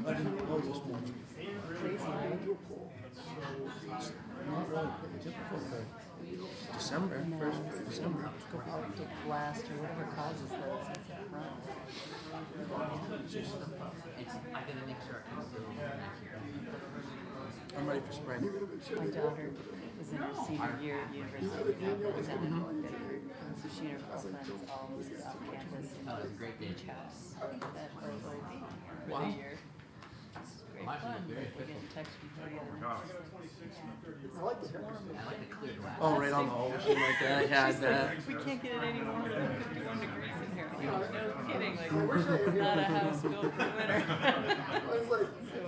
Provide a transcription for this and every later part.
I didn't know this morning. Crazy, right? Not really typical for December, first of December. The Arctic blast or whatever causes that, it's at front. I'm gonna make sure I can still I'm ready for spring. My daughter was in her senior year at University of Bedford, so she and her girlfriends all was off campus in Oh, it was a great day. beach house at Early for Wow. the year. Great fun. We're getting texts from her the other night. I like the clear glass. Oh, right on the ocean like that. I had that. We can't get it any warmer than 51 degrees in here. I'm like, no kidding. Like, it's not a house built for the winter. So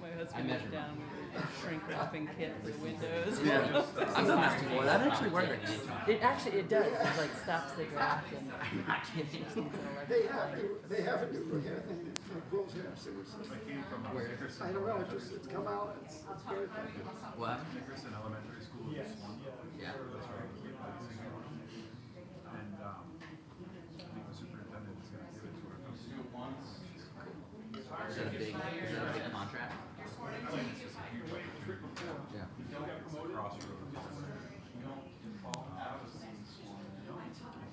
my husband went down with a shrink wrapping kit for the windows. Yeah. I've done that before. That actually works. It does. It like stops the draft and I'm not kidding. They have a new book, I think, it's close here, seriously. I don't know, it's come out, it's very effective. What? Nickerson Elementary School. Yes. Yeah. That's right. And I think the superintendent is gonna give it to her. Is that a big contract? Yeah. Crossroads.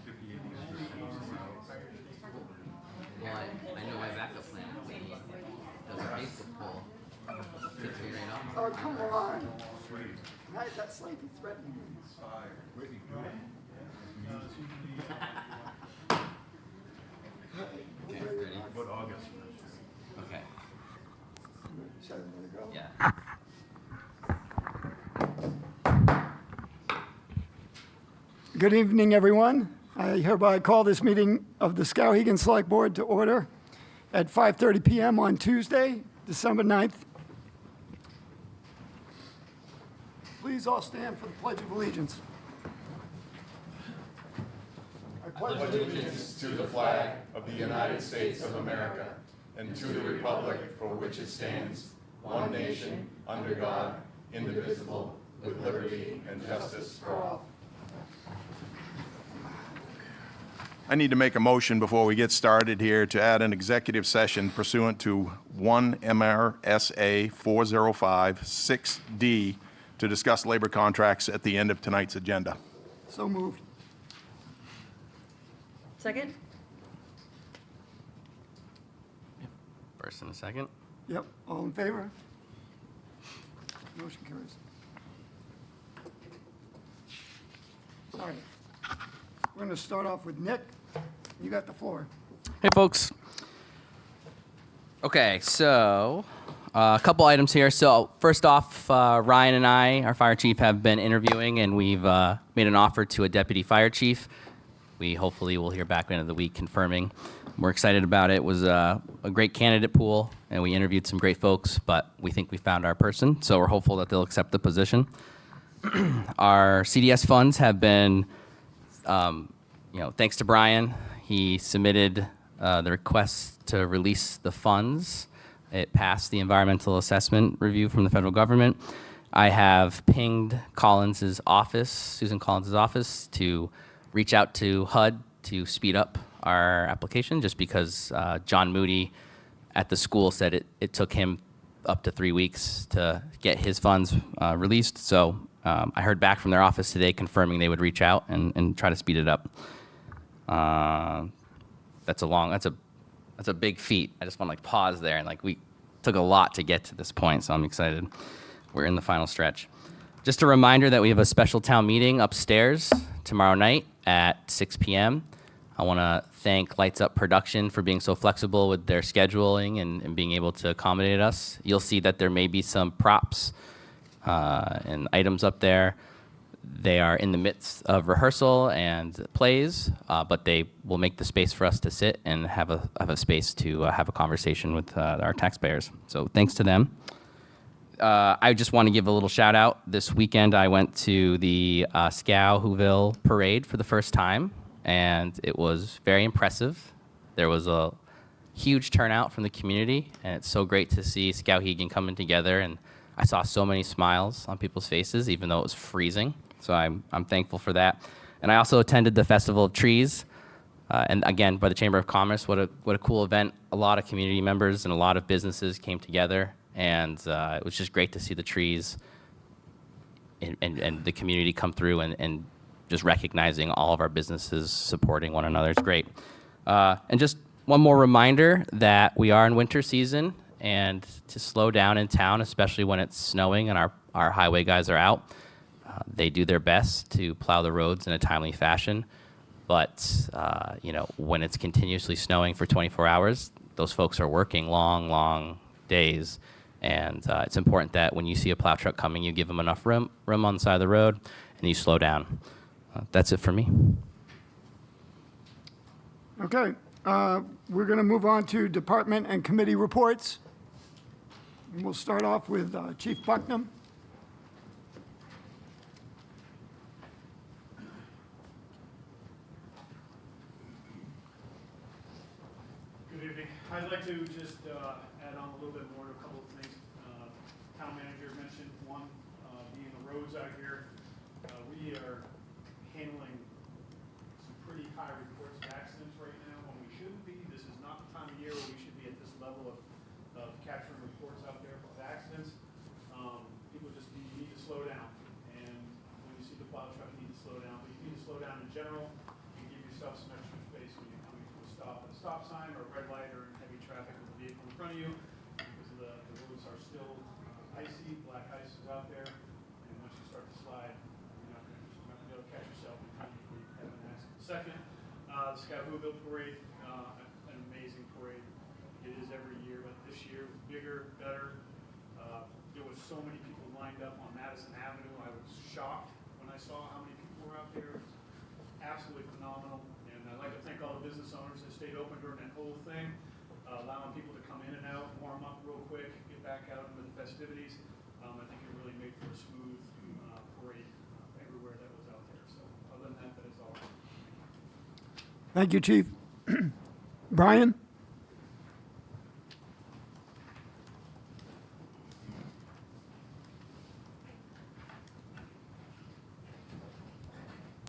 58 years. Well, I know my backup plan. Does a Facebook poll. Gets me right up. Oh, come on. Right, that's like threatening me. Okay, ready? About August. Okay. Should I let it go? Yeah. Good evening, everyone. I hereby call this meeting of the Skowhegan Select Board to order at 5:30 PM on Tuesday, December 9th. Please all stand for the Pledge of Allegiance. I pledge allegiance To the flag of the United States of America and to the republic for which it stands, one nation, under God, indivisible, with liberty and justice for all. I need to make a motion before we get started here to add an executive session pursuant to 1 MRSA 405-6D to discuss labor contracts at the end of tonight's agenda. So moved. Second? First and a second. Yep, all in favor? Motion carries. All right. We're going to start off with Nick. You got the floor. Hey, folks. Okay, so a couple items here. So first off, Ryan and I, our fire chief, have been interviewing, and we've made an offer to a deputy fire chief. We hopefully will hear back at the end of the week confirming. We're excited about it. It was a great candidate pool, and we interviewed some great folks, but we think we found our person, so we're hopeful that they'll accept the position. Our CDS funds have been, thanks to Brian, he submitted the request to release the funds. It passed the environmental assessment review from the federal government. I have pinged Collins's office, Susan Collins's office, to reach out to HUD to speed up our application, just because John Moody at the school said it took him up to 3 weeks to get his funds released. So I heard back from their office today confirming they would reach out and try to speed it up. That's a big feat. I just want to pause there, and we took a lot to get to this point, so I'm excited. We're in the final stretch. Just a reminder that we have a special town meeting upstairs tomorrow night at 6 p.m. I want to thank Lights Up Production for being so flexible with their scheduling and being able to accommodate us. You'll see that there may be some props and items up there. They are in the midst of rehearsal and plays, but they will make the space for us to sit and have a space to have a conversation with our taxpayers. So thanks to them. I just want to give a little shout out. This weekend I went to the Scow-Whoville parade for the first time, and it was very impressive. There was a huge turnout from the community, and it's so great to see Skowhegan coming together, and I saw so many smiles on people's faces, even though it was freezing. So I'm thankful for that. And I also attended the Festival of Trees And again, by the Chamber of Commerce, what a cool event. A lot of community members and a lot of businesses came together, and it was just great to see the trees and the community come through and just recognizing all of our businesses supporting one another. It's great. And just one more reminder that we are in winter season and to slow down in town, especially when it's snowing and our highway guys are out. They do their best to plow the roads in a timely fashion. But, when it's continuously snowing for 24 hours, those folks are working long, long days. And it's important that when you see a plow truck coming, you give them enough room on the side of the road and you slow down. That's it for me. Okay, we're going to move on to department and committee reports. And we'll start off with Chief Bucknam. Good evening. I'd like to just add on a little bit more to a couple of things. Town manager mentioned one, being the roads out here. We are handling some pretty high reports of accidents right now when we shouldn't be. This is not the time of year where we should be at this level of capturing reports out there of accidents. People just need to slow down. And when you see the plow truck, you need to slow down. But you need to slow down in general and give yourself some extra space when you're coming to a stop at a stop sign or a red light or in heavy traffic with a vehicle in front of you. Because the roads are still icy, black ice is out there. And once you start to slide, you're not going to be able to catch yourself in time before you have an accident. Second, the Scout Whoville Parade, an amazing parade. It is every year, but this year was bigger, better. There was so many people lined up on Madison Avenue. I was shocked when I saw how many people were out there. It was absolutely phenomenal. And I'd like to thank all the business owners that stayed open during that whole thing, allowing people to come in and out, warm up real quick, get back out into the festivities. I think it really made for a smooth parade everywhere that was out there. So other than that, that is all. Thank you, Chief. Brian?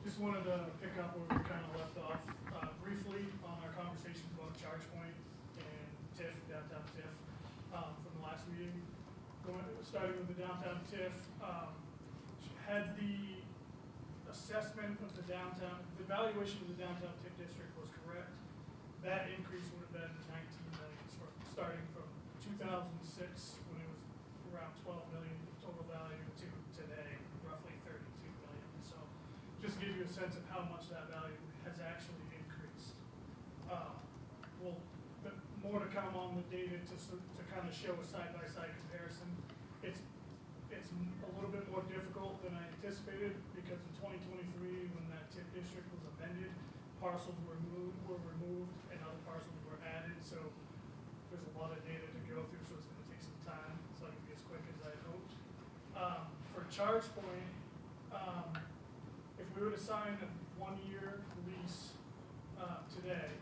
Just wanted to pick up where we kind of left off briefly on our conversations about ChargePoint and TIF, downtown TIF, from the last meeting. Starting with the downtown TIF, had the assessment of the downtown, the valuation of the downtown TIF district was correct. That increase would have been 19 million, starting from 2006 when it was around 12 million total value to today, roughly 32 million. So just to give you a sense of how much that value has actually increased. More to come on the data to kind of show a side-by-side comparison. It's a little bit more difficult than I anticipated because in 2023, when that TIF district was amended, parcels were removed and other parcels were added. So there's a lot of data to go through, so it's going to take some time. It's not going to be as quick as I hoped. For ChargePoint, if we were to sign a 1-year lease today,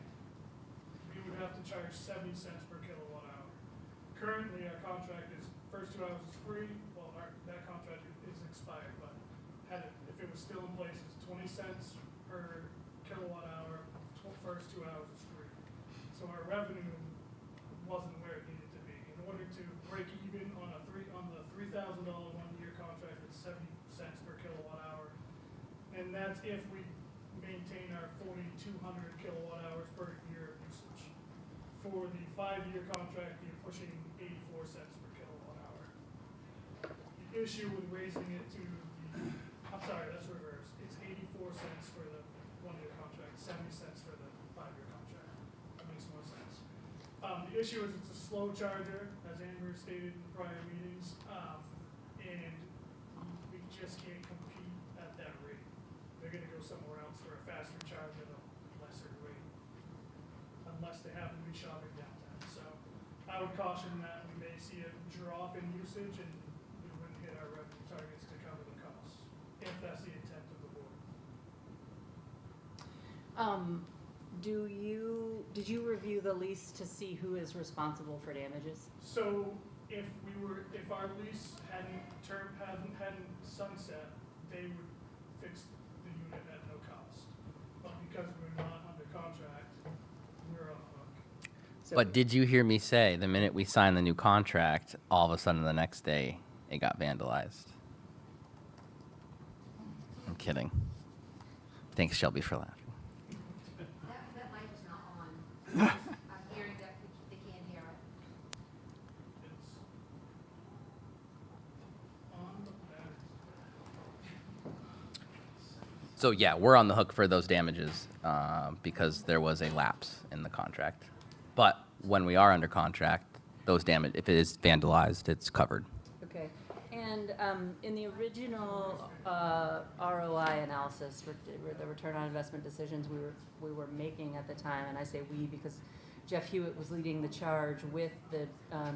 we would have to charge 70 cents per kilowatt hour. Currently, our contract is first 2 hours is free. Well, that contract is expired, but if it was still in place, it's 20 cents per kilowatt hour. First 2 hours is free. So our revenue wasn't where it needed to be. In order to break even on the $3,000 1-year contract, it's 70 cents per kilowatt hour, and that's if we maintain our 4,200 kilowatt hours per year usage. For the 5-year contract, you're pushing 84 cents per kilowatt hour. The issue with raising it to I'm sorry, that's reversed. It's 84 cents for the 1-year contract, 70 cents for the 5-year contract. That makes more sense. The issue is it's a slow charger, as Amber stated in prior meetings, and we just can't compete at that rate. They're going to go somewhere else for a faster charge at a lesser rate, unless they happen to be shopping downtown. So I would caution that we may see a drop in usage and we wouldn't hit our revenue targets to cover the costs, if that's the intent of the board. Did you review the lease to see who is responsible for damages? So if our lease hadn't sunset, they would fix the unit at no cost. But because we're not under contract, we're on the hook. So- But did you hear me say the minute we signed the new contract, all of a sudden the next day it got vandalized? I'm kidding. Thanks, Shelby, for laughing. That mic is not on. I'm hearing that they can't hear it. It's on the back. So yeah, we're on the hook for those damages because there was a lapse in the contract. But when we are under contract, those damage, if it is vandalized, it's covered. Okay, and in the original ROI analysis, for the return on investment decisions we were making at the time, and I say we because Jeff Hewitt was leading the charge with the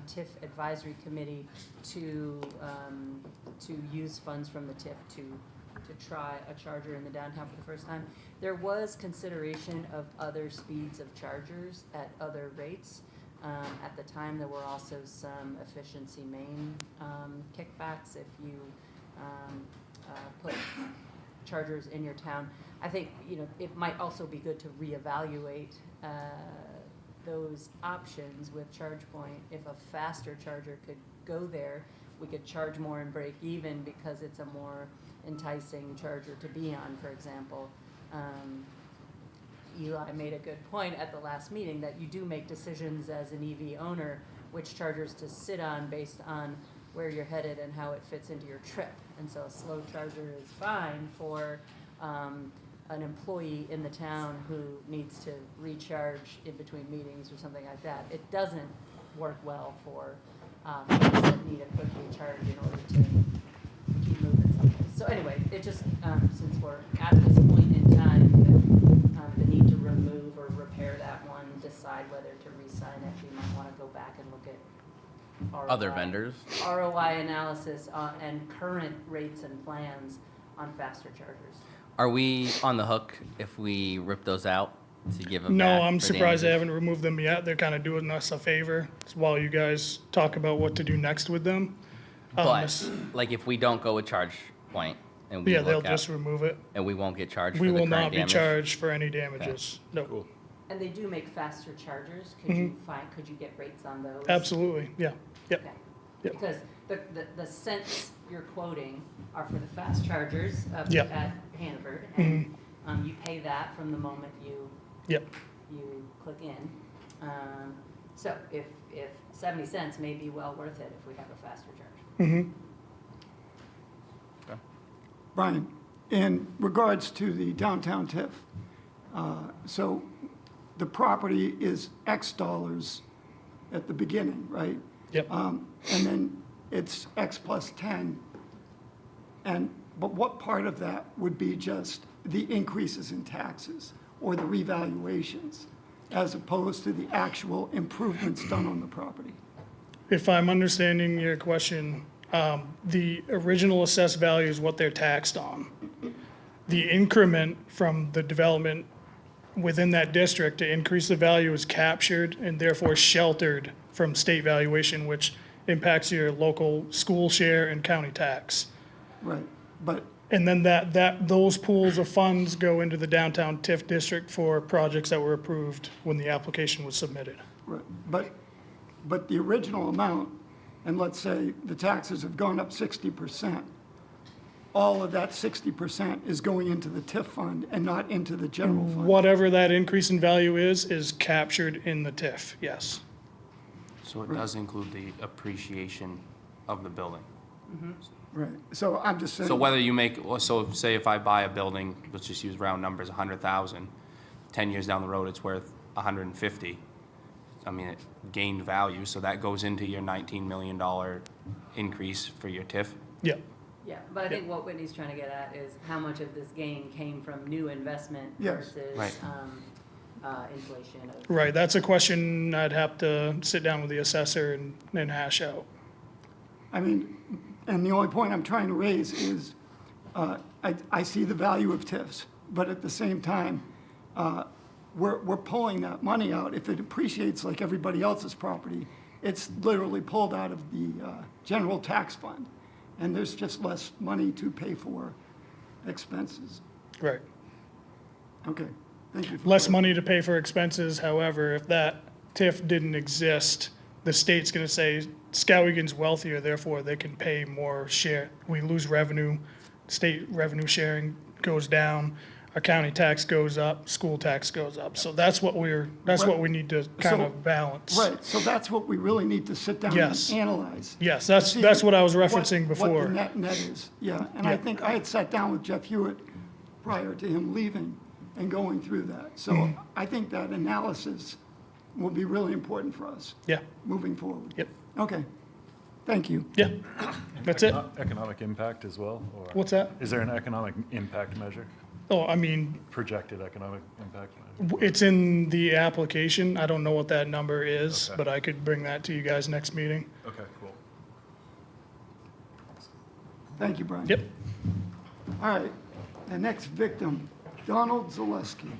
TIF advisory committee to use funds from the TIF to try a charger in the downtown for the first time. There was consideration of other speeds of chargers at other rates. At the time, there were also some efficiency main kickbacks if you put chargers in your town. I think, it might also be good to reevaluate those options with ChargePoint. If a faster charger could go there, we could charge more and break even because it's a more enticing charger to be on, for example. Eli made a good point at the last meeting that you do make decisions as an EV owner which chargers to sit on based on where you're headed and how it fits into your trip. And so a slow charger is fine for an employee in the town who needs to recharge in between meetings or something like that. It doesn't work well for folks that need a quick recharge in order to keep moving someplace. So anyway, it just, since we're at this point in time, the need to remove or repair that one, decide whether to re-sign it, we might want to go back and look at ROI. Other vendors? ROI analysis and current rates and plans on faster chargers. Are we on the hook if we rip those out to give them No, back I'm for surprised they damages? haven't removed them yet. They're kind of doing us a favor while you guys talk about what to do next with them. But like if we don't go with ChargePoint and we Yeah, they'll look just at, remove it. and we won't get charged We for the will current not be damage? charged for any damages. No, And they do make faster chargers. Could you get rates on those? absolutely, yeah, yep. Okay. Yep. Because the cents you're quoting are for the fast chargers up Yep. at Hanford. And you pay that from the moment Yep, you click in. So if 70 cents may be well worth it if we have a faster charge. Brian, in regards to the downtown TIF, so the property is X dollars at the beginning, right? yep. And then it's X plus 10. But what part of that would be just the increases in taxes or the revaluations as opposed to the actual improvements done on the property? If I'm understanding your question, the original assessed value is what they're taxed on. The increment from the development within that district to increase the value is captured and therefore sheltered from state valuation, which impacts your local school share and county tax. Right, but, And then those pools of funds go into the downtown TIF district for projects that were approved when the application was submitted. right, but the original amount, and let's say the taxes have gone up 60%, all of that 60% is going into the TIF fund and not into the general fund. Whatever that increase in value is captured in the TIF, yes. So it does include the appreciation of the building. Right, so I'm just saying. So whether you make, so say if I buy a building, let's just use round numbers, 100,000, 10 years down the road, it's worth 150. I mean, it gained value, so that goes into your $19 million increase for your TIF. Yeah, Yeah, but I think what Whitney's trying to get at is how much of this gain came from new investment Yes. versus Right. inflation of. right, that's a question I'd have to sit down with the assessor and hash out. I mean, and the only point I'm trying to raise is, I see the value of TIFs, but at the same time, we're pulling that money out. If it appreciates like everybody else's property, it's literally pulled out of the general tax fund, and there's just less money to pay for expenses. Right. Okay, Thank you. for less money to pay for expenses. However, if that TIF didn't exist, the state's gonna say Skowhegan's wealthier, therefore they can pay more share. We lose revenue, state revenue sharing goes down, our county tax goes up, school tax goes up. So that's what we need to kind So- of balance. Right, so that's what we really need to sit down and Yes. analyze. Yes, See that's what I was referencing What before. the net is, yeah. And I Yeah. think I had sat down with Jeff Hewitt prior to him leaving and going through that. So Mm-hmm. I think that analysis will be really important for us Yeah, moving forward. yep, Okay, thank you. yeah, that's it. Economic impact as well? Or What's that? is there an economic impact measure, Oh, I mean, projected economic impact measure? it's in the application. I don't know what that number is, Okay. but I could bring that to you guys next meeting. Okay, cool. Thank you, Brian. Yep. All right, the next victim, Donald Zaleski.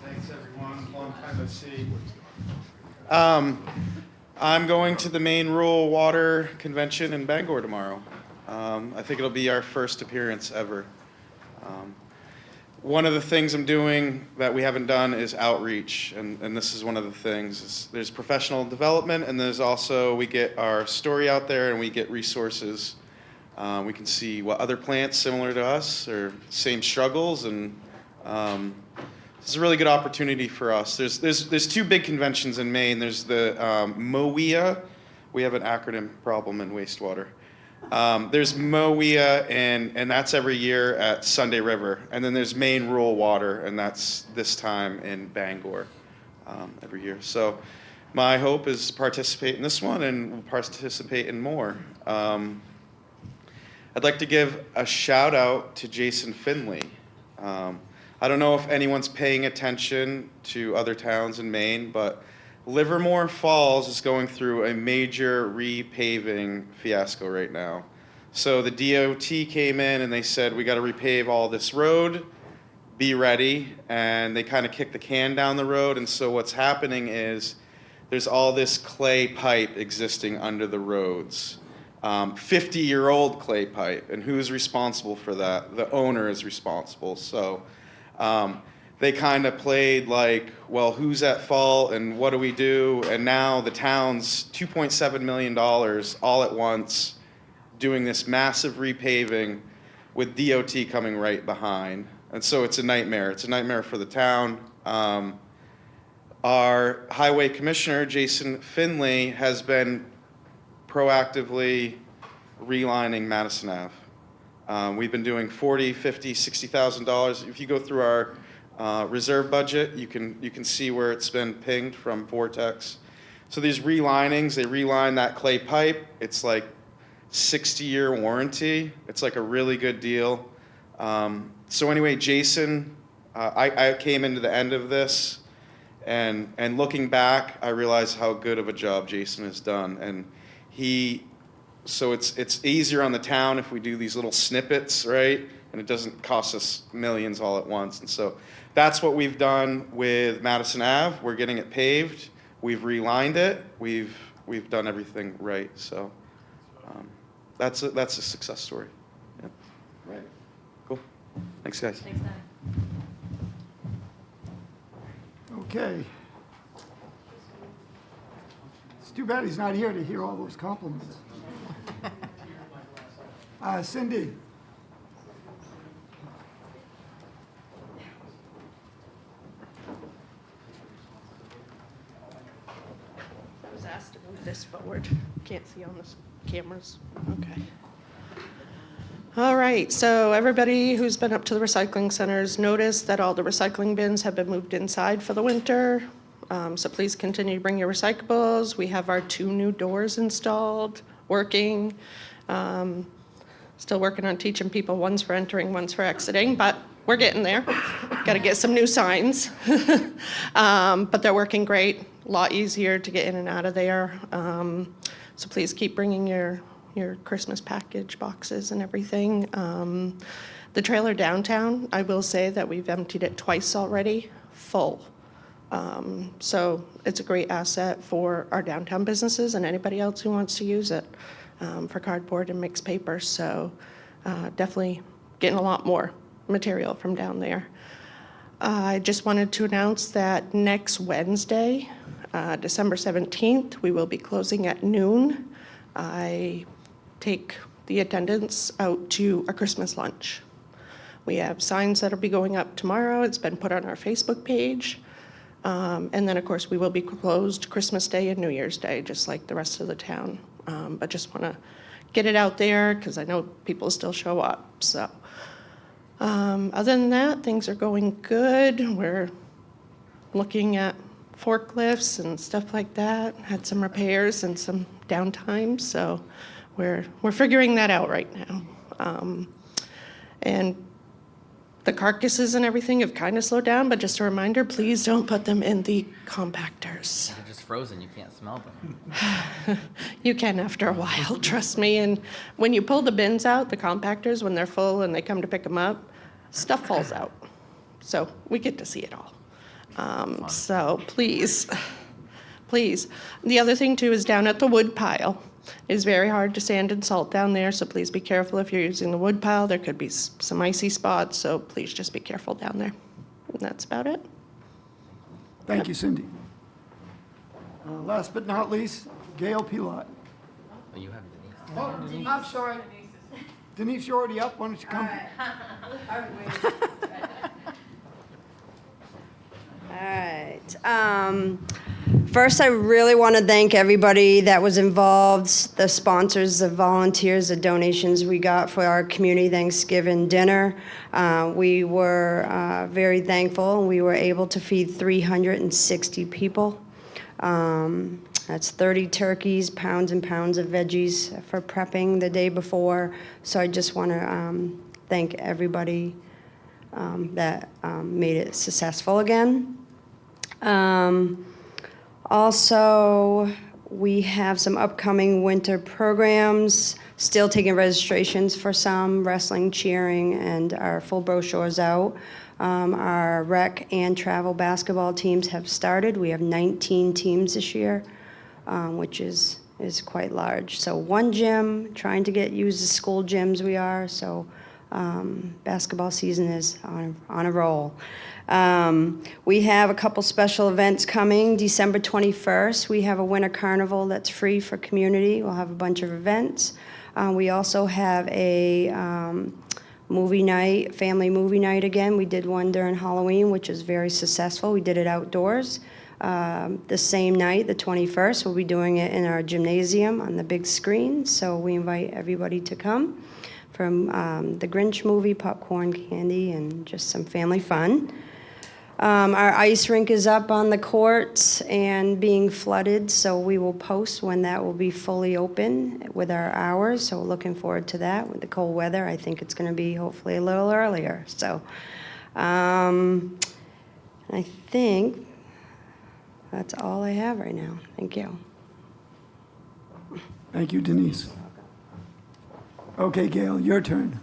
Thanks, everyone. Long time no see. I'm going to the Maine Rural Water Convention in Bangor tomorrow. I think it'll be our first appearance ever. One of the things I'm doing that we haven't done is outreach, and this is one of the things. There's professional development, and there's also, we get our story out there and we get resources. We can see what other plants similar to us or same struggles, and it's a really good opportunity for us. There's two big conventions in Maine. There's the MOWEA. We have an acronym problem in wastewater. There's MOWEA, and that's every year at Sunday River. And then there's Maine Rural Water, and that's this time in Bangor every year. So my hope is to participate in this one and we'll participate in more. I'd like to give a shout out to Jason Finley. I don't know if anyone's paying attention to other towns in Maine, but Livermore Falls is going through a major repaving fiasco right now. So the DOT came in and they said, we got to repave all this road, be ready, and they kind of kicked the can down the road. And so what's happening is there's all this clay pipe existing under the roads. 50-year-old clay pipe, and who's responsible for that? The owner is responsible. So they kind of played like, well, who's at fault and what do we do? And now the town's $2.7 million all at once doing this massive repaving with DOT coming right behind. And so it's a nightmare. It's a nightmare for the town. Our highway commissioner, Jason Finley, has been proactively relining Madison Ave. We've been doing $40,000, $50,000, $60,000. If you go through our reserve budget, you can see where it's been pinged from Vortex. So these relinings, they reline that clay pipe. It's like 60-year warranty. It's like a really good deal. So anyway, Jason, I came into the end of this, and looking back, I realized how good of a job Jason has done. And so it's easier on the town if we do these little snippets, right? And it doesn't cost us millions all at once. And so that's what we've done with Madison Ave. We're getting it paved. We've relined it. We've done everything right. So that's a success story. Yeah. Right. Cool. Thanks, guys. Thanks, Natalie. Okay. It's too bad he's not here to hear all those compliments. Cindy? I was asked to move this forward. Can't see on the cameras. Okay. All right, so everybody who's been up to the recycling centers noticed that all the recycling bins have been moved inside for the winter. So please continue to bring your recyclables. We have our 2 new doors installed, working. Still working on teaching people, one's for entering, one's for exiting, but we're getting there. Got to get some new signs. But they're working great, a lot easier to get in and out of there. So please keep bringing your Christmas package boxes and everything. The trailer downtown, I will say that we've emptied it twice already, full. So it's a great asset for our downtown businesses and anybody else who wants to use it for cardboard and mixed paper. So definitely getting a lot more material from down there. I just wanted to announce that next Wednesday, December 17th, we will be closing at noon. I take the attendance out to a Christmas lunch. We have signs that'll be going up tomorrow. It's been put on our Facebook page. And then, of course, we will be closed Christmas Day and New Year's Day, just like the rest of the town. But just want to get it out there because I know people still show up, so. Other than that, things are going good. We're looking at forklifts and stuff like that. Had some repairs and some downtime, so we're figuring that out right now. And the carcasses and everything have kind of slowed down, but just a reminder, please don't put them in the compactors. They're just frozen, you can't smell them. You can after a while, trust me. And when you pull the bins out, the compactors, when they're full and they come to pick them up, stuff falls out. So we get to see it all. So please, please. The other thing too is down at the wood pile. It is very hard to sand and salt down there, so please be careful if you're using the wood pile. There could be some icy spots, so please just be careful down there. And that's about it. Thank you, Cindy. Last but not least, Gail Pilot. Oh, you have Denise. Oh, I'm sorry. Denise, you're already up. Why don't you come? All right. First, I really want to thank everybody that was involved, the sponsors, the volunteers, the donations we got for our community Thanksgiving dinner. We were very thankful, and we were able to feed 360 people. That's 30 turkeys, pounds and pounds of veggies for prepping the day before. So I just want to thank everybody that made it successful again. Also, we have some upcoming winter programs, still taking registrations for some, wrestling, cheering, and our full brochures out. Our rec and travel basketball teams have started. We have 19 teams this year, which is quite large. So one gym, trying to use the school gyms we are, so basketball season is on a roll. We have a couple special events coming. December 21st, we have a winter carnival that's free for community. We'll have a bunch of events. We also have a movie night, family movie night again. We did one during Halloween, which was very successful. We did it outdoors. The same night, the 21st, we'll be doing it in our gymnasium on the big screen. So we invite everybody to come from the Grinch movie, popcorn, candy, and just some family fun. Our ice rink is up on the courts and being flooded, so we will post when that will be fully open with our hours. So we're looking forward to that. With the cold weather, I think it's going to be hopefully a little earlier. So I think that's all I have right now. Thank you. Thank you, Denise. Okay, Gail, your turn.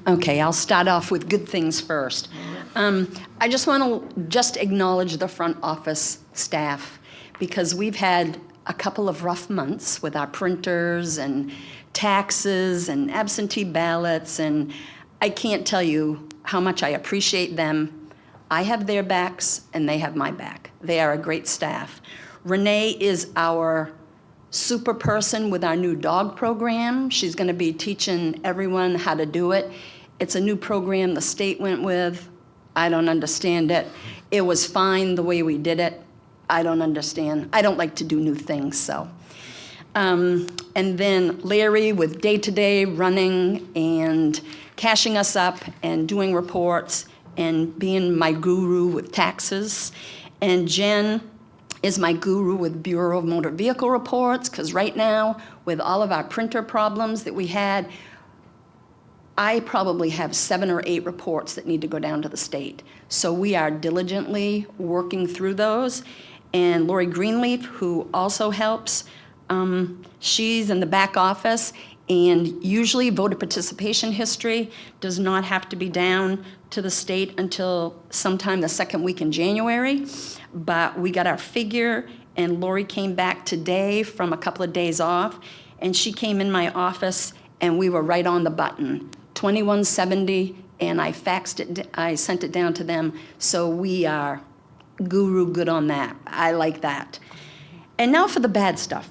Okay, I'll start off with good things first. I just want to acknowledge the front office staff because we've had a couple of rough months with our printers and taxes and absentee ballots, and I can't tell you how much I appreciate them. I have their backs and they have my back. They are a great staff. Renee is our super person with our new dog program. She's going to be teaching everyone how to do it. It's a new program the state went with. I don't understand it. It was fine the way we did it. I don't understand. I don't like to do new things, so. And then Larry with day-to-day running and cashing us up and doing reports and being my guru with taxes. And Jen is my guru with Bureau of Motor Vehicle reports, because right now, with all of our printer problems that we had, I probably have 7 or 8 reports that need to go down to the state. So we are diligently working through those. And Lori Greenleaf, who also helps, she's in the back office, and usually voter participation history does not have to be down to the state until sometime the second week in January. But we got our figure, and Lori came back today from a couple of days off, and she came in my office, and we were right on the button, 2170, and I sent it down to them, so we are guru good on that. I like that. And now for the bad stuff.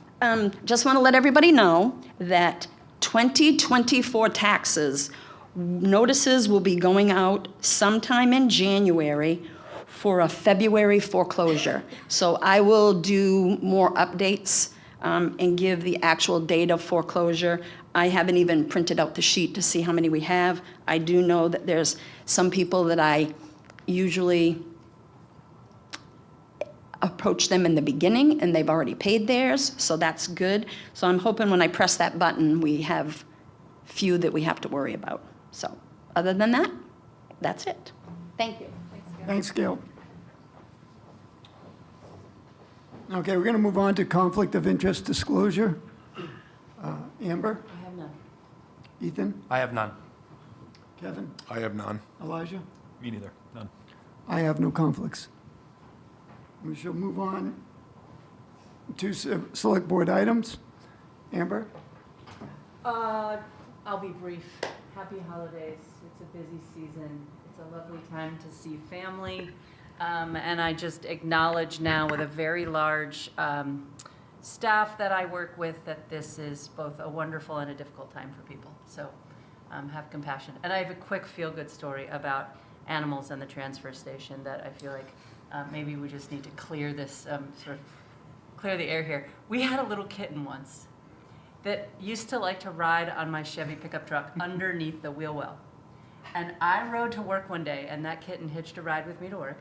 Just want to let everybody know that 2024 taxes, notices will be going out sometime in January for a February foreclosure. So I will do more updates and give the actual date of foreclosure. I haven't even printed out the sheet to see how many we have. I do know that there's some people that I usually approach them in the beginning, and they've already paid theirs, so that's good. So I'm hoping when I press that button, we have few that we have to worry about. So other than that, that's it. Thank you. Thanks, Gail. Okay, we're going to move on to conflict of interest disclosure. Amber? I have none. Ethan? I have none. Kevin? I have none. Elijah? Me neither, none. I have no conflicts. We shall move on to select board items. Amber? I'll be brief. Happy holidays. It's a busy season. It's a lovely time to see family. And I just acknowledge now with a very large staff that I work with that this is both a wonderful and a difficult time for people. So have compassion. And I have a quick feel-good story about animals and the transfer station that I feel like maybe we just need to clear this, sort of clear the air here. We had a little kitten once that used to like to ride on my Chevy pickup truck underneath the wheel well. And I rode to work one day, and that kitten hitched a ride with me to work.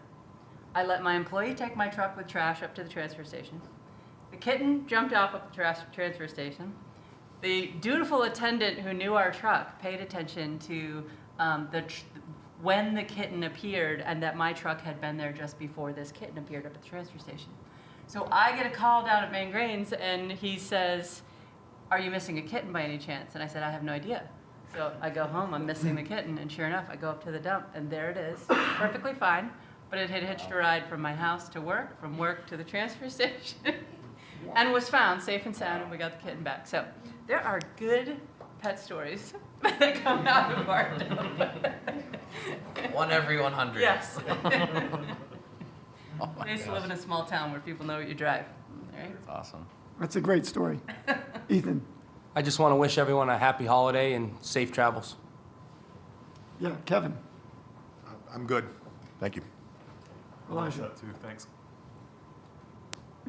I let my employee take my truck with trash up to the transfer station. The kitten jumped off at the transfer station. The dutiful attendant who knew our truck paid attention to when the kitten appeared, and that my truck had been there just before this kitten appeared up at the transfer station. So I get a call down at Main Grains, and he says, "Are you missing a kitten by any chance?" And I said, "I have no idea." So I go home, I'm missing the kitten, and sure enough, I go up to the dump, and there it is, perfectly fine. But it had hitched a ride from my house to work, from work to the transfer station, and was found safe and sound, and we got the kitten back. So there are good pet stories that come out of our dump. One every 100. Yes. Oh my I used to gosh. live in a small town where people know what you drive. All right? That's awesome. That's a great story. Ethan? I just want to wish everyone a happy holiday and safe travels. Yeah, Kevin? I'm good. Thank you. Elijah? That too, thanks.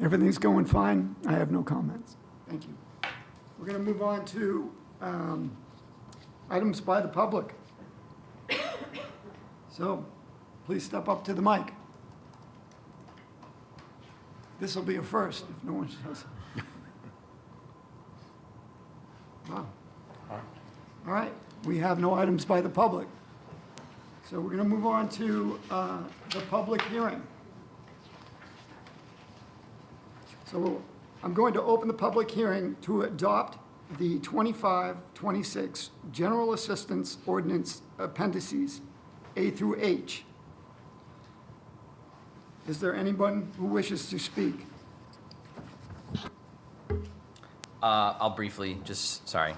Everything's going fine. I have no comments. Thank you. We're going to move on to items by the public. So please step up to the mic. This will be a first if no one says. Wow. All right, we have no items by the public. So we're going to move on to the public hearing. So I'm going to open the public hearing to adopt the 25-26 General Assistance Ordinance Appendices A through H. Is there anyone who wishes to speak? I'll briefly, sorry.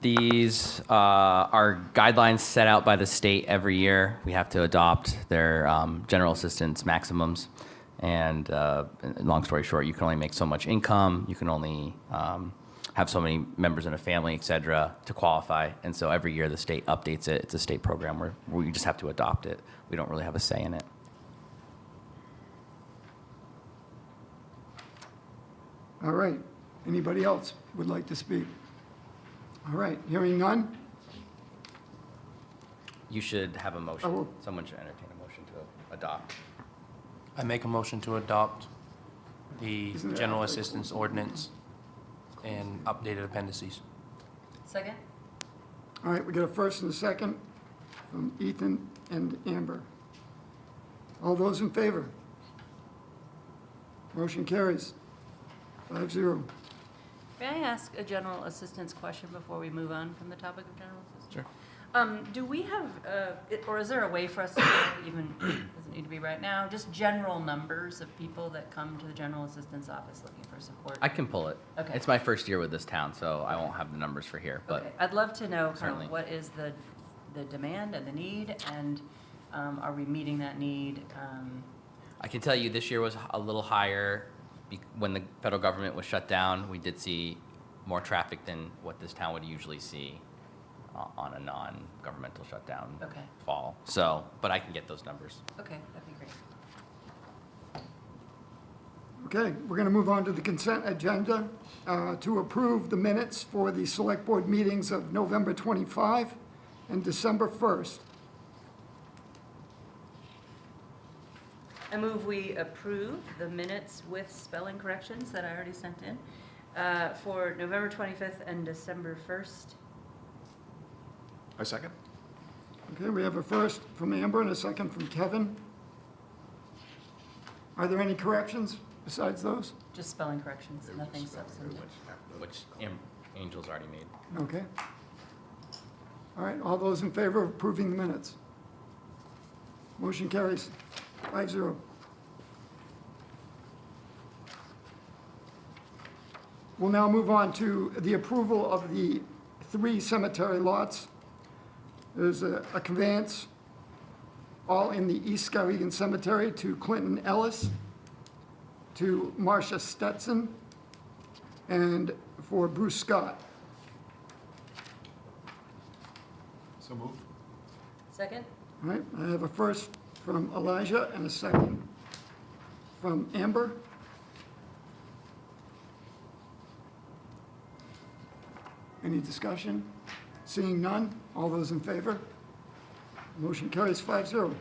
These are guidelines set out by the state every year. We have to adopt their general assistance maximums. And long story short, you can only make so much income. You can only have so many members in a family, et cetera, to qualify. And so every year the state updates it. It's a state program where we just have to adopt it. We don't really have a say in it. All right. Anybody else would like to speak? All right. Hearing none? You should have a motion. Oh. Someone should entertain a motion to adopt. I make a motion to adopt the Isn't it general halfway? assistance ordinance and updated appendices. Second? All right, we got a first and a second from Ethan and Amber. All those in favor? Motion carries 5-0. May I ask a general assistance question before we move on from the topic of general assistance? Sure. Do we have, or is there a way for us to know, even, doesn't need to be right now, just general numbers of people that come to the general assistance office looking for support? I can pull it. Okay. It's my first year with this town, so I won't have the numbers for here, but Okay, I'd love to know kind Certainly. of what is the demand and the need, and are we meeting that need? I can tell you this year was a little higher. When the federal government was shut down, we did see more traffic than what this town would usually see on a non-governmental shutdown Okay. fall. So, but I can get those numbers. Okay, that'd be great. Okay, we're going to move on to the consent agenda to approve the minutes for the select board meetings of November 25 and December 1st. I move we approve the minutes with spelling corrections that I already sent in for November 25th and December 1st. I second. Okay, we have a first from Amber and a second from Kevin. Are there any corrections besides those? Just spelling corrections, nothing substantive. Which Angel's already made. Okay. All right, all those in favor of approving the minutes? Motion carries 5-0. We'll now move on to the approval of the 3 cemetery lots. There's a conveyance, all in the East Skowhegan Cemetery, to Clinton Ellis, to Marcia Stetson, and for Bruce Scott. So moved. Second? All right, I have a first from Elijah and a second from Amber. Any discussion? Seeing none, all those in favor? Motion carries 5-0.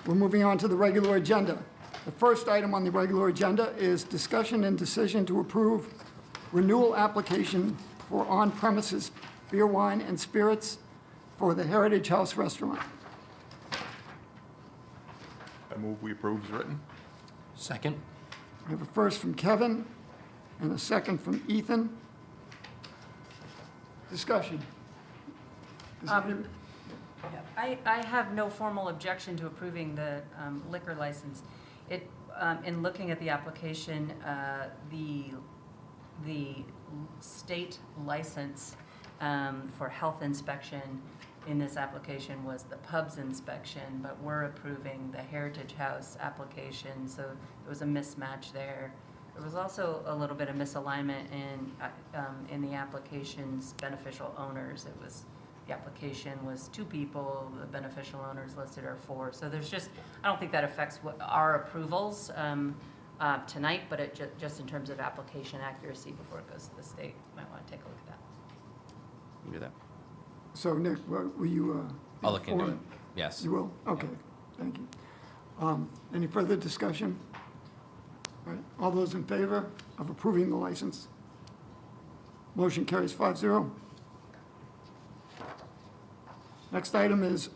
We're moving on to the regular agenda. The first item on the regular agenda is discussion and decision to approve renewal application for on-premises beer, wine, and spirits for the Heritage House Restaurant. I move we approve as written. Second? I have a first from Kevin and a second from Ethan. Discussion. Does anybody- I have no formal objection to approving the liquor license. It, in looking at the application, the state license for health inspection in this application was the pub's inspection, but we're approving the Heritage House application, so there was a mismatch there. There was also a little bit of misalignment in the application's beneficial owners. It was, the application was 2 people, the beneficial owners listed are 4. So there's just, I don't think that affects what our approvals tonight, but it just in terms of application accuracy before it goes to the state, might want to take a look at that. You can do that. So Nick, will you? I'll look into inform- it. Yes. You will? Okay, thank you. Any further discussion? All right, all those in favor of approving the license? Motion carries 5-0. Next item is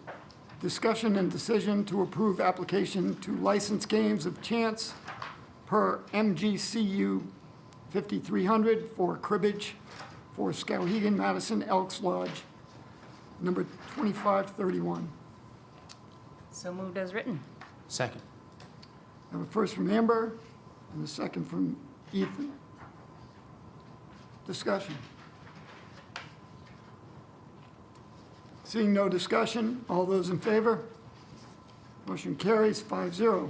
discussion and decision to approve application to license games of chance per MGCU 5300 for cribbage for Skowhegan Madison Elks Lodge, number 2531. So moved as written. Second. I have a first from Amber and a second from Ethan. Discussion. Seeing no discussion, all those in favor? Motion carries 5-0.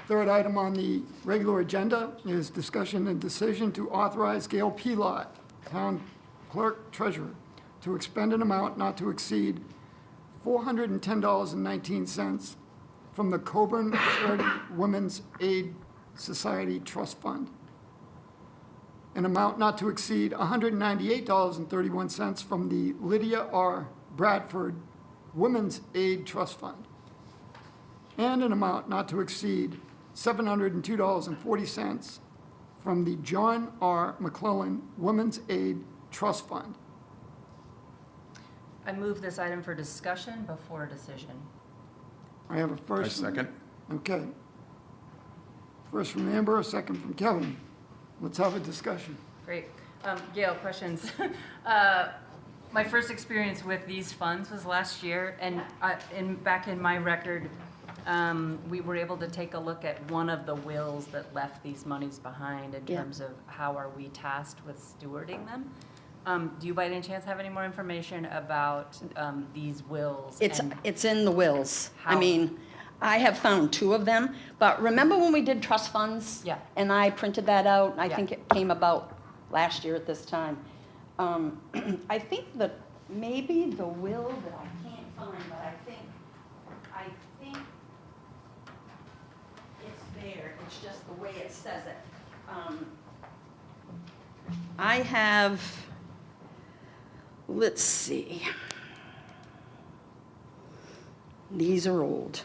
Third item on the regular agenda is discussion and decision to authorize Gail Pelot, Town Clerk Treasurer, to expend an amount not to exceed $410.19 from the Coburn Charity Women's Aid Society Trust Fund. An amount not to exceed $198.31 from the Lydia R. Bradford Women's Aid Trust Fund. And an amount not to exceed $702.40 from the John R. McClellan Women's Aid Trust Fund. I move this item for discussion before decision. I have a first. I second. Okay. First from Amber, a second from Kevin. Let's have a discussion. Great. Gail, questions? My first experience with these funds was last year, and back in my record, we were able to take a look at one of the wills that left these monies behind in Yeah. terms of how are we tasked with stewarding them. Do you by any chance have any more information about these wills? and It's in the wills. I How? mean, I have found 2 of them, but remember when we did trust funds? Yeah. And I printed that out, I Yeah. think it came about last year at this time. I think that maybe the will that I can't find, but I think it's there, it's just the way it says it. I have, let's see. These are old.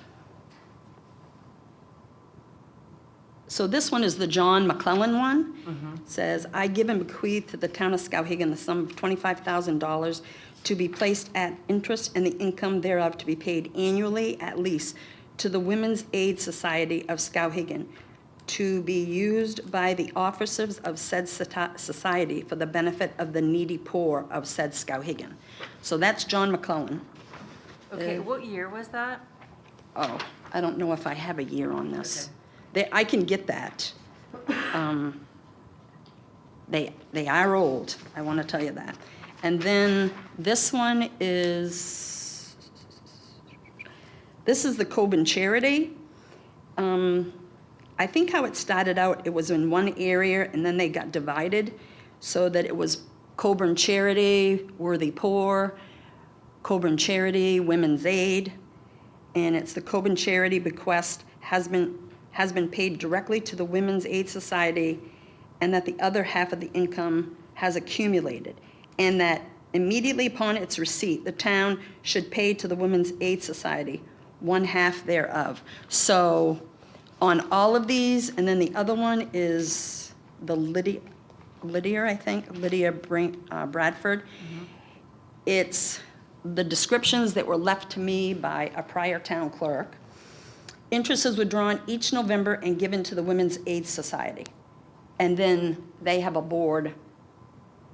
So this one is the John McClellan one. Says, I give and bequeath to the town of Skowhegan the sum of $25,000 to be placed at interest and the income thereof to be paid annually at least to the Women's Aid Society of Skowhegan to be used by the officers of said society for the benefit of the needy poor of said Skowhegan. So that's John McClellan. Okay, what year was that? Oh, I don't know if I have a year on this. I can get that. They are old, I want to tell you that. And then this one is, this is the Coben Charity. I think how it started out, it was in one area and then they got divided so that it was Coburn Charity, Worthy Poor, Coburn Charity, Women's Aid, and it's the Coburn Charity bequest has been paid directly to the Women's Aid Society, and that the other half of the income has accumulated, and that immediately upon its receipt, the town should pay to the Women's Aid Society 1/2 thereof. So on all of these, and then the other one is the Lydia, I think, Lydia Bradford. It's the descriptions that were left to me by a prior town clerk. Interest is withdrawn each November and given to the Women's Aid Society. And then they have a board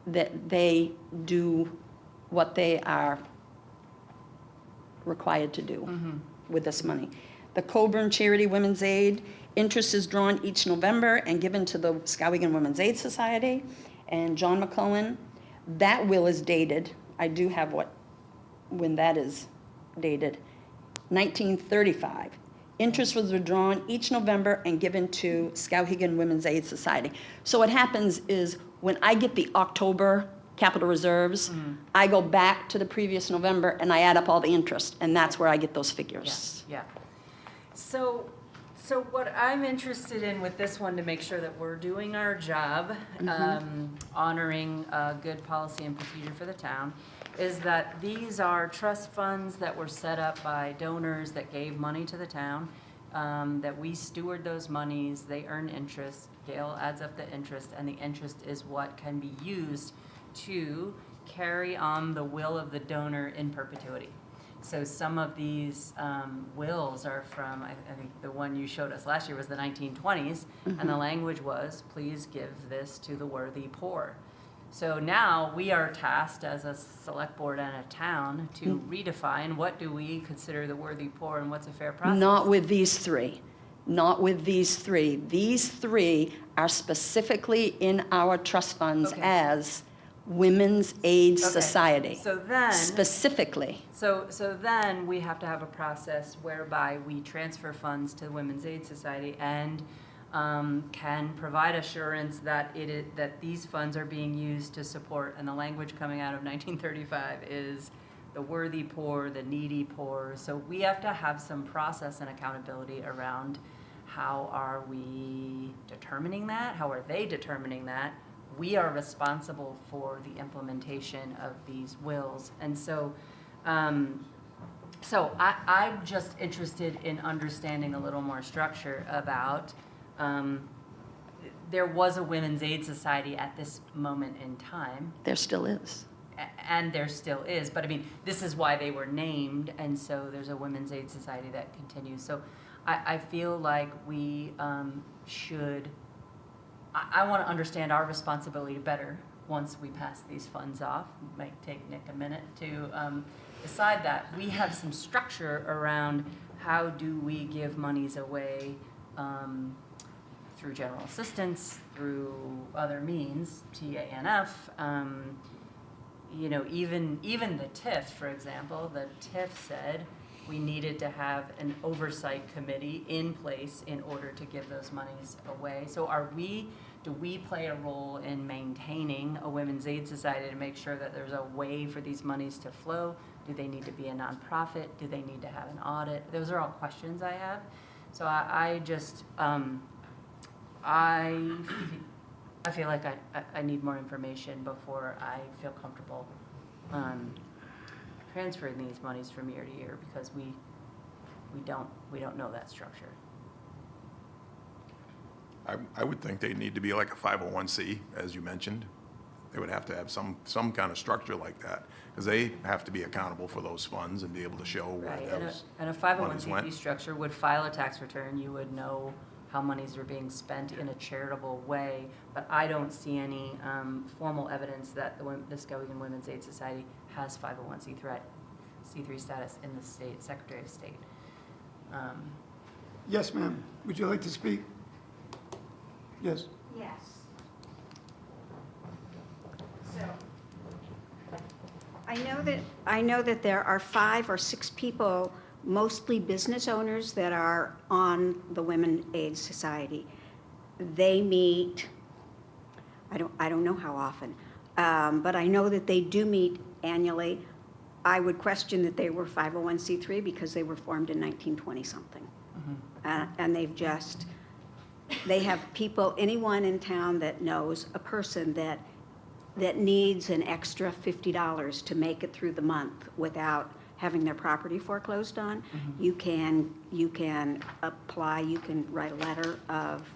that they do what they are required to do with this money. The Coburn Charity Women's Aid, interest is drawn each November and given to the Skowhegan Women's Aid Society. And John McClellan, that will is dated. I do have when that is dated, 1935. Interest was withdrawn each November and given to Skowhegan Women's Aid Society. So what happens is when I get the October capital reserves, I go back to the previous November and I add up all the interest, and that's where I get those figures. Yeah. So what I'm interested in with this one, to make sure that we're doing our job, honoring good policy and procedure for the town, is that these are trust funds that were set up by donors that gave money to the town, that we steward those monies, they earn interest, Gail adds up the interest, and the interest is what can be used to carry on the will of the donor in perpetuity. So some of these wills are from, I think the one you showed us last year was the 1920s, and the language was, please give this to the worthy poor. So now we are tasked as a select board and a town to redefine what do we consider the worthy poor and what's a fair process. Not with these 3. Not with these 3. These 3 are specifically in our trust funds as Women's Aid Society. So then, specifically. So then we have to have a process whereby we transfer funds to the Women's Aid Society and can provide assurance that that these funds are being used to support, and the language coming out of 1935 is the worthy poor, the needy poor. So we have to have some process and accountability around how are we determining that? How are they determining that? We are responsible for the implementation of these wills. And so, I'm just interested in understanding a little more structure about, there was a Women's Aid Society at this moment in time. There still is. And there still is, but I mean, this is why they were named, and so there's a Women's Aid Society that continues. So I feel like we should, I want to understand our responsibility better once we pass these funds off. Might take Nick a minute to decide that. We have some structure around how do we give monies away through general assistance, through other means, TANF, you know, even the TIF, for example, the TIF said we needed to have an oversight committee in place in order to give those monies away. So do we play a role in maintaining a Women's Aid Society to make sure that there's a way for these monies to flow? Do they need to be a nonprofit? Do they need to have an audit? Those are all questions I have. So I just, I feel like I need more information before I feel comfortable transferring these monies from year to year, because we don't know that structure. I would think they'd need to be like a 501c, as you mentioned. They would have to have some kind of structure like that, because they have to be accountable for those funds and be able to show where Right, those and a monies 501c3 went. structure would file a tax return. You would know how monies are being spent in a charitable way, but I don't see any formal evidence that the Skowhegan Women's Aid Society has 501c3 status in the state, Secretary of State. Yes, ma'am. Would you like to speak? Yes. Yes. So, I know that there are 5 or 6 people, mostly business owners, that are on the Women Aid Society. They meet, I don't know how often, but I know that they do meet annually. I would question that they were 501c3 because they were formed in 1920-something. And they have people, anyone in town that knows a person that needs an extra $50 to make it through the month without having their property foreclosed on, you can apply, you can write a letter of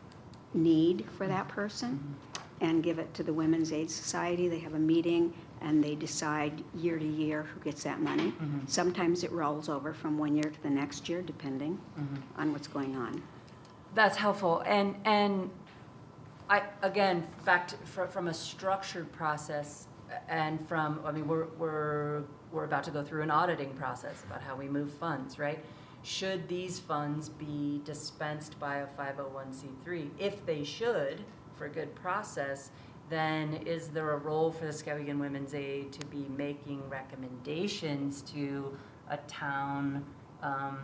need for that person and give it to the Women's Aid Society. They have a meeting and they decide year to year who gets that money. Sometimes it rolls over from one year to the next year, depending on what's going on. That's helpful, and I, again, from a structured process, and from, I mean, we're about to go through an auditing process about how we move funds, right? Should these funds be dispensed by a 501c3? If they should, for good process, then is there a role for the Skowhegan Women's Aid to be making recommendations to a town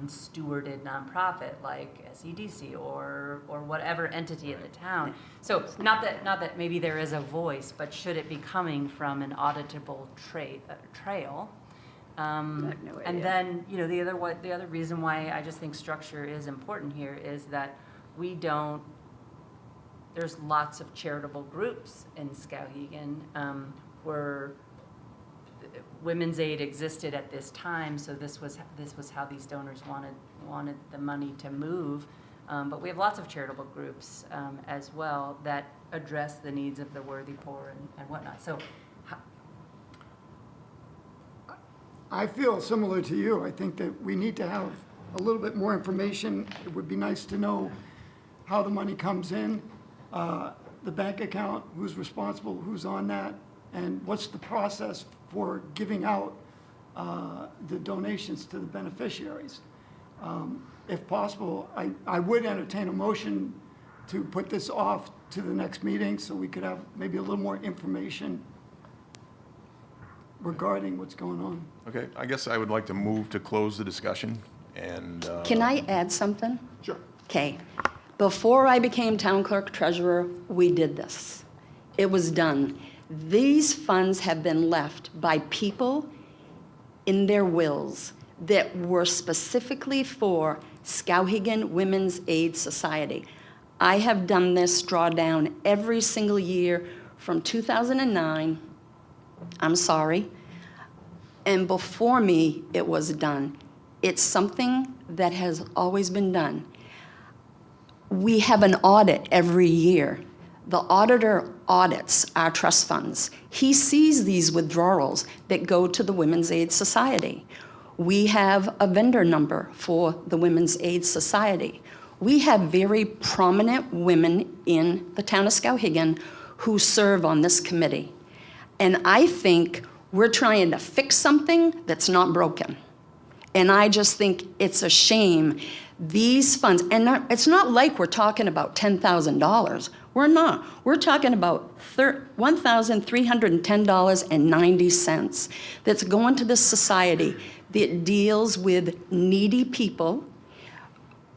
stewarded nonprofit like SEDC or whatever entity in the town? So not that maybe there is a voice, but should it be coming from an auditable trail? And then, you know, the other reason why I just think structure is important here is that there's lots of charitable groups in Skowhegan where Women's Aid existed at this time, so this was how these donors wanted the money to move. But we have lots of charitable groups as well that address the needs of the worthy poor and whatnot. So I feel similar to you. I think that we need to have a little bit more information. It would be nice to know how the money comes in, the bank account, who's responsible, who's on that, and what's the process for giving out the donations to the beneficiaries. If possible, I would entertain a motion to put this off to the next meeting so we could have maybe a little more information regarding what's going on. Okay, I guess I would like to move to close the discussion and. Can I add something? Sure. Okay. Before I became town clerk treasurer, we did this. It was done. These funds have been left by people in their wills that were specifically for Skowhegan Women's Aid Society. I have done this drawdown every single year from 2009. I'm sorry. And before me, it was done. It's something that has always been done. We have an audit every year. The auditor audits our trust funds. He sees these withdrawals that go to the Women's Aid Society. We have a vendor number for the Women's Aid Society. We have very prominent women in the town of Skowhegan who serve on this committee. And I think we're trying to fix something that's not broken. And I just think it's a shame. These funds, and it's not like we're talking about $10,000. We're not. We're talking about $1,310.90 that's going to this society that deals with needy people,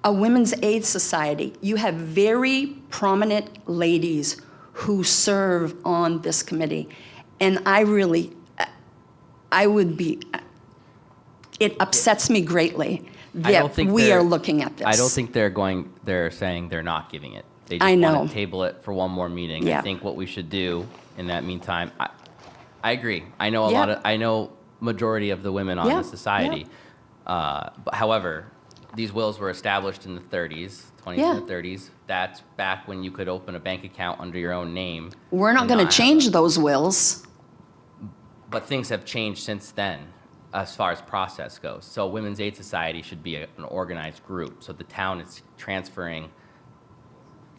a women's aid society. You have very prominent ladies who serve on this committee. And it upsets me greatly that we are looking at this. I don't think they're saying they're not giving it. They I just know. want to table it for one more meeting. Yeah. I think what we should do in that meantime, I agree. I know Yeah. I know majority of the women on Yeah, the society. But however, these wills were established in the 30s, 20s Yeah. and the 30s. That's back when you could open a bank account under your own name. We're not and going to have change those wills. But things have changed since then as far as process goes. So Women's Aid Society should be an organized group. So the town is transferring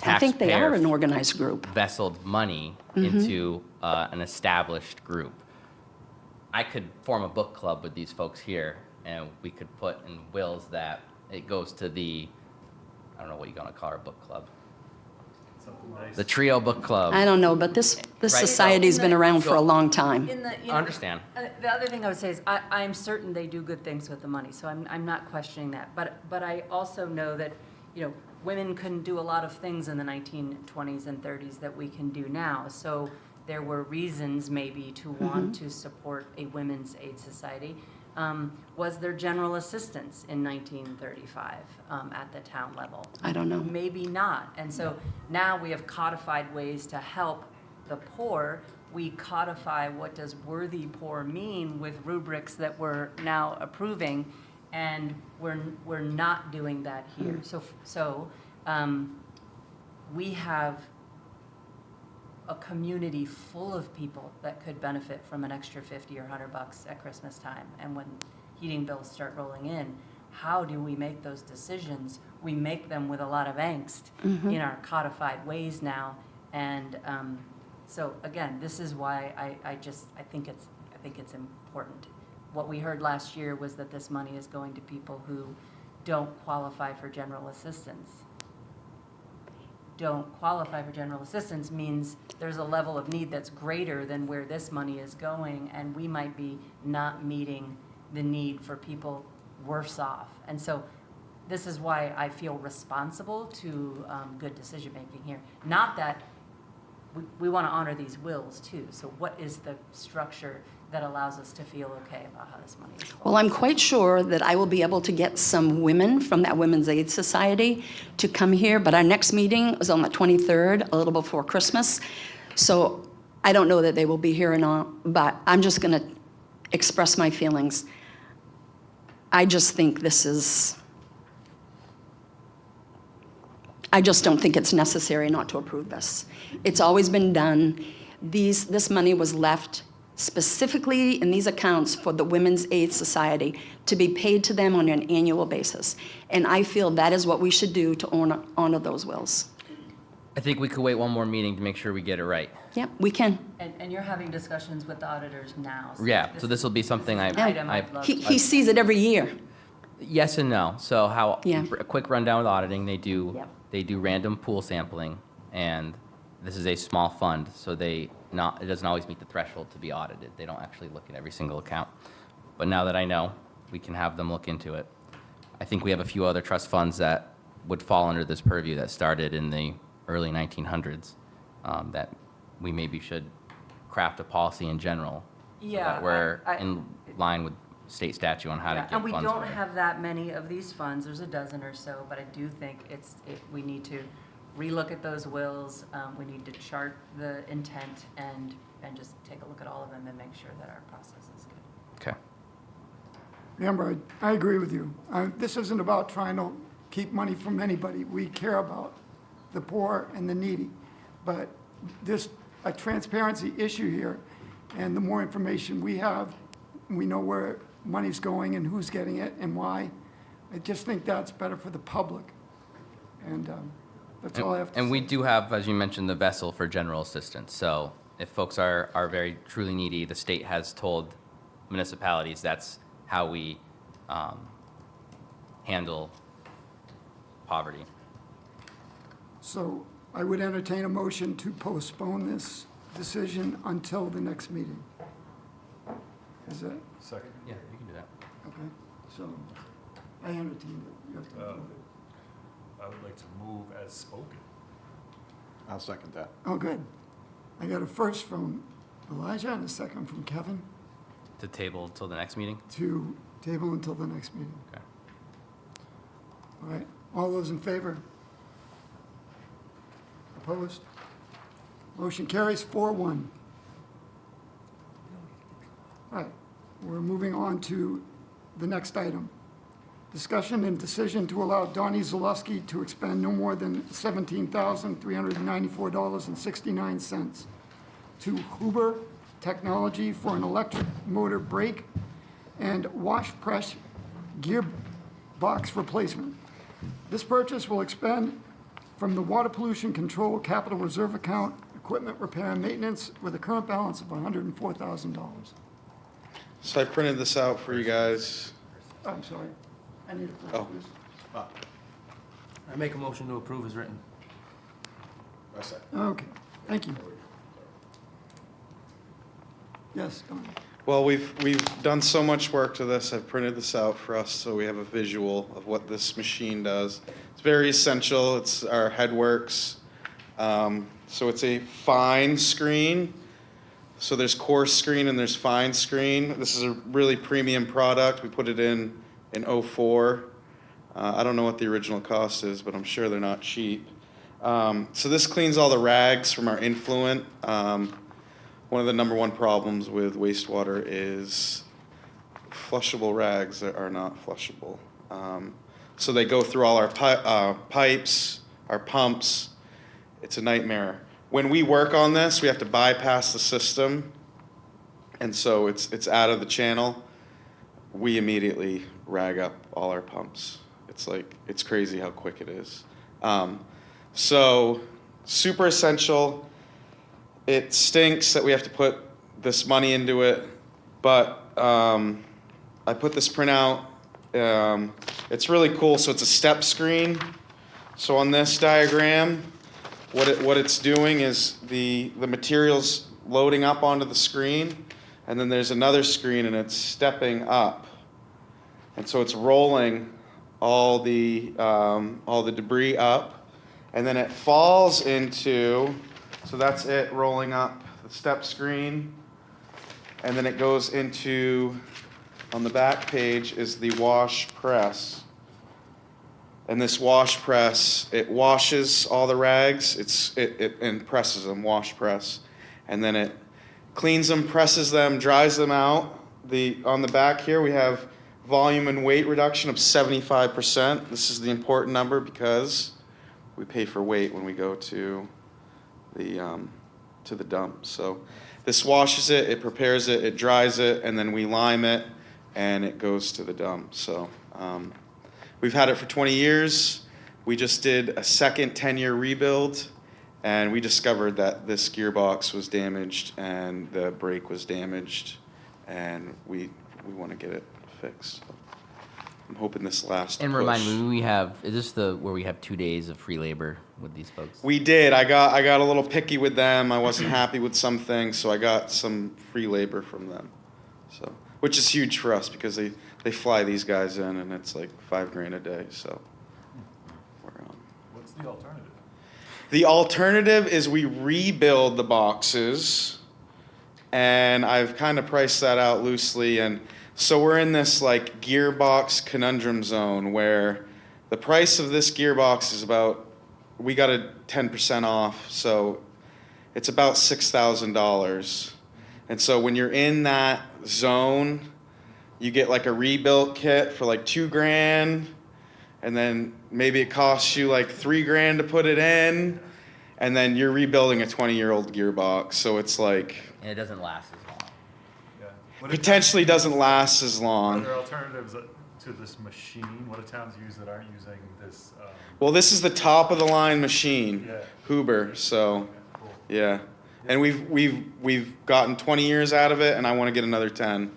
I think they are an taxpayer organized group. vesseled money Mm-hmm. into an established group. I could form a book club with these folks here, and we could put in wills that it goes to the, I don't know what you're gonna call our book club. The Trio Book Club. I don't know, but this Right. society's been around for a long time. I understand. The other thing I would say is, I'm certain they do good things with the money, so I'm not questioning that. But I also know that, women couldn't do a lot of things in the 1920s and 30s that we can do now. So there were reasons maybe to want to support a women's aid society. Was there general assistance in 1935 at the town level? I don't know. Maybe not. And so now we have codified ways to help the poor. We codify what does worthy poor mean with rubrics that we're now approving, and we're not doing that here. So we have a community full of people that could benefit from an extra 50 or $100 at Christmas time. And when heating bills start rolling in, how do we make those decisions? We make them with a lot of angst in our codified ways now. And so again, this is why I think it's important. What we heard last year was that this money is going to people who don't qualify for general assistance. Don't qualify for general assistance means there's a level of need that's greater than where this money is going, and we might be not meeting the need for people worse off. And so this is why I feel responsible to good decision-making here. Not that we want to honor these wills too. So what is the structure that allows us to feel okay about how this money is flowing? Well, I'm quite sure that I will be able to get some women from that Women's Aid Society to come here, but our next meeting is on the 23rd, a little before Christmas. So I don't know that they will be here or not, but I'm just going to express my feelings. I just think I just don't think it's necessary not to approve this. It's always been done. This money was left specifically in these accounts for the Women's Aid Society to be paid to them on an annual basis. And I feel that is what we should do to honor those wills. I think we could wait one more meeting to make sure we get it right. Yep, we can. And you're having discussions with the auditors now. Yeah, so this will be something item I'd love He sees it every year. Yes and no. So Yeah. a quick rundown with auditing, they do Yep. random pool sampling, and this is a small fund, so it doesn't always meet the threshold to be audited. They don't actually look at every single account. But now that I know, we can have them look into it. I think we have a few other trust funds that would fall under this purview that started in the early 1900s, that we maybe should craft a policy in general. So Yeah, that we're in line with state statute on how to Yeah, get and we funds. don't for it. have that many of these funds, there's a dozen or so, but I do think we need to relook at those wills. We need to chart the intent and just take a look at all of them and make sure that our process is good. Okay. Amber, I agree with you. This isn't about trying to keep money from anybody. We care about the poor and the needy. But there's a transparency issue here, and the more information we have, we know where money's going and who's getting it and why. I just think that's better for the public. And that's all I have to say. And we do have, as you mentioned, the vessel for general assistance. So if folks are very truly needy, the state has told municipalities that's how we handle poverty. So I would entertain a motion to postpone this decision until the next meeting. Is that, Second? Yeah, you can do that. okay? So I entertain it. You have to move it. I would like to move as spoken. I'll second that. Oh, good. I got a first from Elijah and a second from Kevin To table till the next meeting? to table until the next meeting. Okay. All right, all those in favor? Opposed? Motion carries 4-1. All right, we're moving on to the next item. Discussion and decision to allow Donnie Zalewski to expend no more than $17,394.69 to Huber Technology for an electric motor brake and wash press gearbox replacement. This purchase will expend from the Water Pollution Control Capital Reserve Account, equipment repair and maintenance, with a current balance of $104,000. So I printed this out for you guys. I'm sorry, I need a first, Oh. please. I make a motion to approve as written. Okay, thank you. Yes, Don. Well, we've done so much work to this. I've printed this out for us so we have a visual of what this machine does. It's very essential. It's our Headworks. So it's a fine screen. So there's coarse screen and there's fine screen. This is a really premium product. We put it in 04. I don't know what the original cost is, but I'm sure they're not cheap. So this cleans all the rags from our influent. One of the number one problems with wastewater is flushable rags that are not flushable. So they go through all our pipes, our pumps. It's a nightmare. When we work on this, we have to bypass the system, and so it's out of the channel. We immediately rag up all our pumps. It's crazy how quick it is. So super essential. It stinks that we have to put this money into it, but I put this printout. It's really cool. So it's a step screen. So on this diagram, what it's doing is the material's loading up onto the screen, and then there's another screen, and it's stepping up, and so it's rolling all the debris up, and then it falls into. So that's it rolling up the step screen, and then it goes into, on the back page is the wash press. And this wash press, it washes all the rags, and presses them, wash press. And then it cleans them, presses them, dries them out. On the back here we have volume and weight reduction of 75%. This is the important number because we pay for weight when we go to the dump. So this washes it, it prepares it, it dries it, and then we lime it, and it goes to the dump. So we've had it for 20 years. We just did a second 10-year rebuild, and we discovered that this gearbox was damaged and the brake was damaged, and we want to get it fixed. So I'm hoping this lasts. And remind me, is this where we have 2 days of free labor with these folks? We did. I got a little picky with them. I wasn't happy with some things, so I got some free labor from them. So, which is huge for us because they fly these guys in, and it's like $5,000 a day. So, What's the alternative? The alternative is we rebuild the boxes, and I've kind of priced that out loosely, and so we're in this like gearbox conundrum zone where the price of this gearbox is we got a 10% off, so it's about $6,000. And so when you're in that zone, you get like a rebuilt kit for like $2,000, and then maybe it costs you like $3,000 to put it in, and then you're rebuilding a 20-year-old gearbox. So it's like, And it doesn't last as long. Yeah. potentially doesn't last as Are long. there alternatives to this machine? What do towns use that aren't using this? Well, this is the top of the line machine, Yeah. Huber, so, Cool. yeah. And we've gotten 20 years out of it, and I want to get another 10.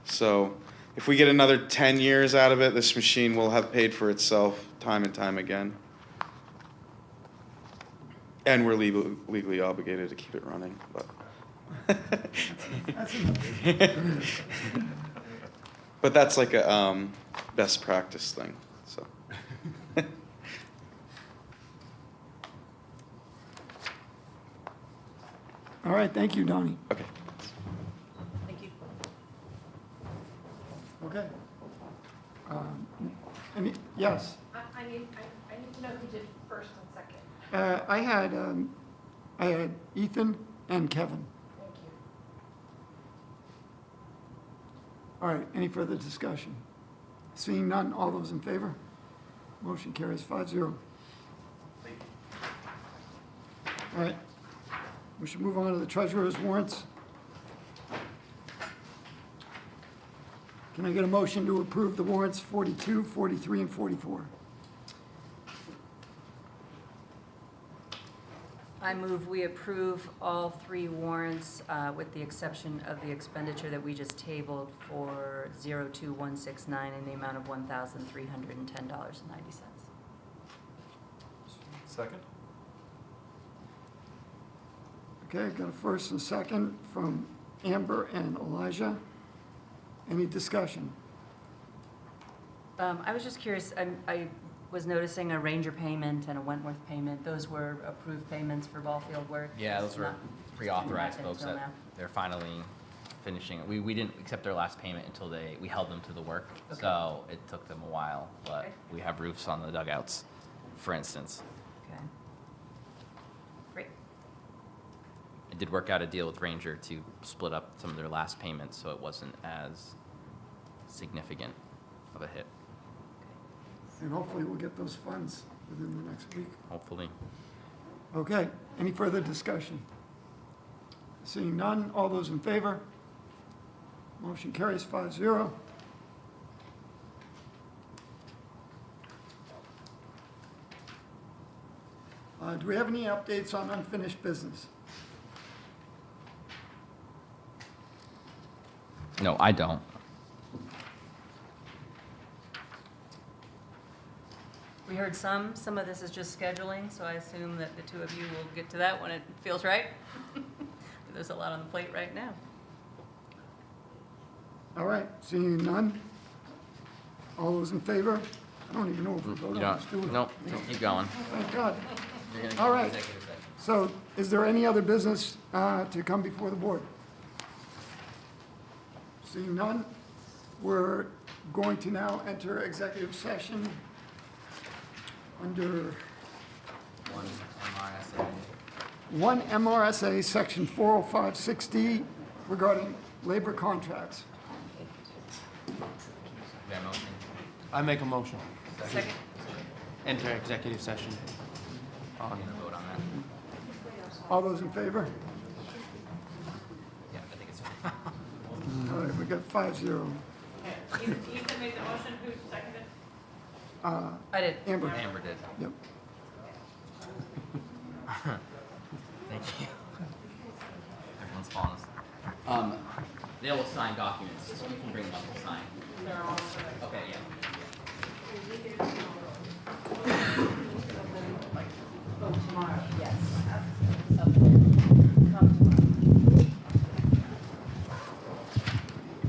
So if we get another 10 years out of it, this machine will have paid for itself time and time again. And we're legally obligated to keep it running, but. But that's like a best practice thing, so. All right, thank you, Donnie. Okay. Thank you. Okay. Yes, I need to know who did first and second. I had Ethan and Kevin. Thank you. All right, any further discussion? Seeing none, all those in favor? Motion carries 5-0. All right, we should move on to the treasurer's warrants. Can I get a motion to approve the warrants 42, 43, and 44? I move we approve all three warrants with the exception of the expenditure that we just tabled for 02169 in the amount of $1,310.90. Second? Okay, got a first and a second from Amber and Elijah. Any discussion? I was just curious, I was noticing a Ranger payment and a Wentworth payment. Those were approved payments for ball field work? Yeah, those were Not- pre-authorized not folks until that now. they're finally finishing. We didn't accept their last payment until we held them to the work. Okay. So it took them a while, but Okay. we have roofs on the dugouts, for instance. Okay. Great. I did work out a deal with Ranger to split up some of their last payments, so it wasn't as significant of a hit, And hopefully we'll get those funds within the next week. hopefully. Okay, any further discussion? Seeing none, all those in favor? Motion carries 5-0. Do we have any updates on unfinished business? No, I don't. We heard some of this is just scheduling, so I assume that the two of you will get to that when it feels right. There's a lot on the plate right now. All right, seeing none? All those in favor? I don't even know if we You voted on this, do we? don't, nope, keep going. Thank God. You're gonna All go right. executive session. So is there any other business to come before the board? Seeing none, we're going to now enter executive session under One MRSA. 1 MRSA Section 405-6D regarding labor contracts. Is there a motion? I make a motion. Second? Enter executive session. I'm gonna vote on that. All those in favor? Yeah, I think it's. All right, we got 5-0. Ethan made the motion, who seconded? I did. Amber? Amber did. Yep. Thank you. Everyone's falling asleep. They will sign documents, so you can bring them up to sign. Okay, yeah.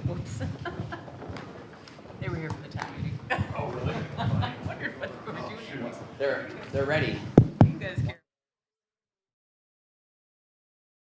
Whoops. They were here for the town meeting. Oh, really? I wondered what they were doing. They're ready.